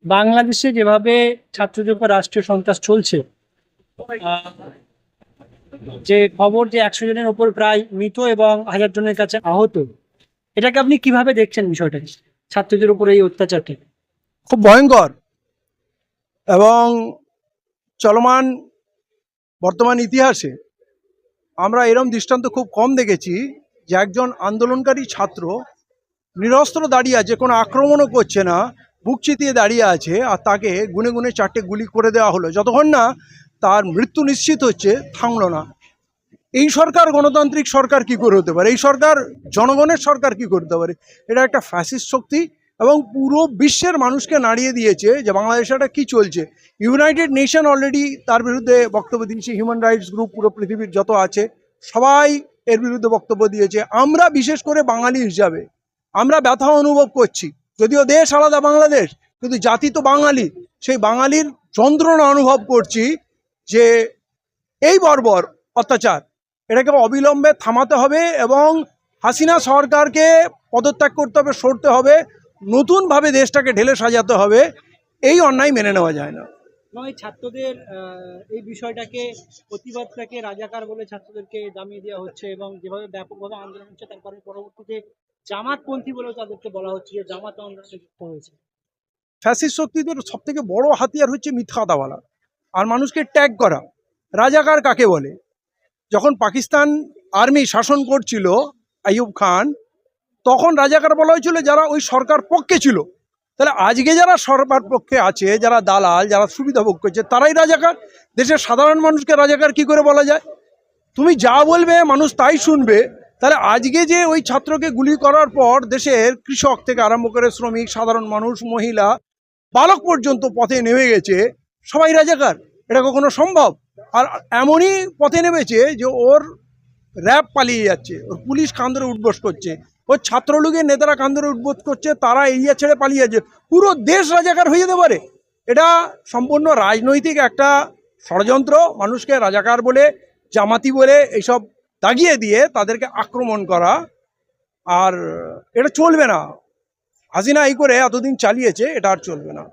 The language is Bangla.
বাংলাদেশে যেভাবে ছাত্রদের উপর রাষ্ট্রীয় সন্ত্রাস চলছে, আহ, যে খবর যে 100 জনের উপর প্রায় মৃত এবং 1000 জনের কাছে আহত, এটাকে আপনি কিভাবে দেখছেন বিষয়টা, ছাত্রদের উপর এই অত্যাচারটা? খুব ভয়ঙ্কর এবং চলমান বর্তমান ইতিহাসে আমরা এরম দৃষ্টান্ত খুব কম দেখেছি যে একজন আন্দোলনকারী ছাত্র নিরস্ত্র দাঁড়িয়ে আছে, কোনো আক্রমণও করছে না, বুক চিতিয়ে দাঁড়িয়ে আছে, আর তাকে গুনে গুনে 4টে গুলি করে দেওয়া হলো। যতক্ষণ না তার মৃত্যু নিশ্চিত হচ্ছে থামলো না। এই সরকার গণতান্ত্রিক সরকার কি করে হতে পারে? এই সরকার জনগণের সরকার কি করতে পারে? এটা একটা ফ্যাসিস্ট শক্তি এবং পুরো বিশ্বের মানুষকে নাড়িয়ে দিয়েছে যে বাংলাদেশে এটা কী চলছে। ইউনাইটেড নেশন অলরেডি তার বিরুদ্ধে বক্তব্য দিয়েছে, হিউম্যান রাইটস গ্রুপ পুরো পৃথিবীর যত আছে সবাই এর বিরুদ্ধে বক্তব্য দিয়েছে। আমরা বিশেষ করে বাঙালি হিসাবে আমরা ব্যথা অনুভব করছি, যদিও দেশ আলাদা বাংলাদেশ, কিন্তু জাতি তো বাঙালি। সেই বাঙালির যন্ত্রণা অনুভব করছি যে এই বর্বর অত্যাচার এটাকে অবিলম্বে থামাতে হবে এবং হাসিনা সরকারকে পদত্যাগ করতে হবে, সরতে হবে, নতুনভাবে দেশটাকে ঢেলে সাজাতে হবে। এই অন্যায় মেনে নেওয়া যায় না। নয়, ছাত্রদের এই বিষয়টাকে, প্রতিবাদটাকে রাজাকার বলে ছাত্রদেরকে দামিয়ে দেওয়া হচ্ছে এবং যেভাবে ব্যাপকভাবে আন্দোলন হচ্ছে, তারপরে পরবর্তীতে জামাতপন্থী বলেও তাদেরকে বলা হচ্ছে যে জামাত আন্দোলনে যুক্ত হয়েছে। ফ্যাসিস্ট শক্তিদের সবথেকে বড় হাতিয়ার হচ্ছে মিথ্যা কথা বলা আর মানুষকে ট্যাগ করা। রাজাকার কাকে বলে? যখন পাকিস্তান আর্মি শাসন করছিল আইয়ুব খান, তখন রাজাকার বলা হয়েছিল যারা ওই সরকার পক্ষে ছিল। তাহলে আজকে যারা সরকার পক্ষে আছে, যারা দালাল, যারা সুবিধা ভোগ করছে, তারাই রাজাকার। দেশের সাধারণ মানুষকে রাজাকার কি করে বলা যায়? তুমি যা বলবে মানুষ তাই শুনবে। তাহলে আজকে যে ওই ছাত্রকে গুলি করার পর দেশের কৃষক থেকে আরম্ভ করে শ্রমিক, সাধারণ মানুষ, মহিলা, বালক পর্যন্ত পথে নেমে গেছে, সবাই রাজাকার? এটা কখনো সম্ভব? আর এমনই পথে নেমেছে যে ওর র্যাব পালিয়ে যাচ্ছে, ওর পুলিশ কান্দরে উঠবোস করছে, ওর ছাত্রলীগের নেতারা কান্দরে উঠবোস করছে, তারা এরিয়া ছেড়ে পালিয়ে যাচ্ছে। পুরো দেশ রাজাকার হয়ে যেতে পারে? এটা সম্পূর্ণ রাজনৈতিক একটা ষড়যন্ত্র। মানুষকে রাজাকার বলে, জামাতি বলে এইসব দাগিয়ে দিয়ে তাদেরকে আক্রমণ করা, আর এটা চলবে না। হাসিনা এই করে এতদিন চালিয়েছে, এটা আর চলবে না।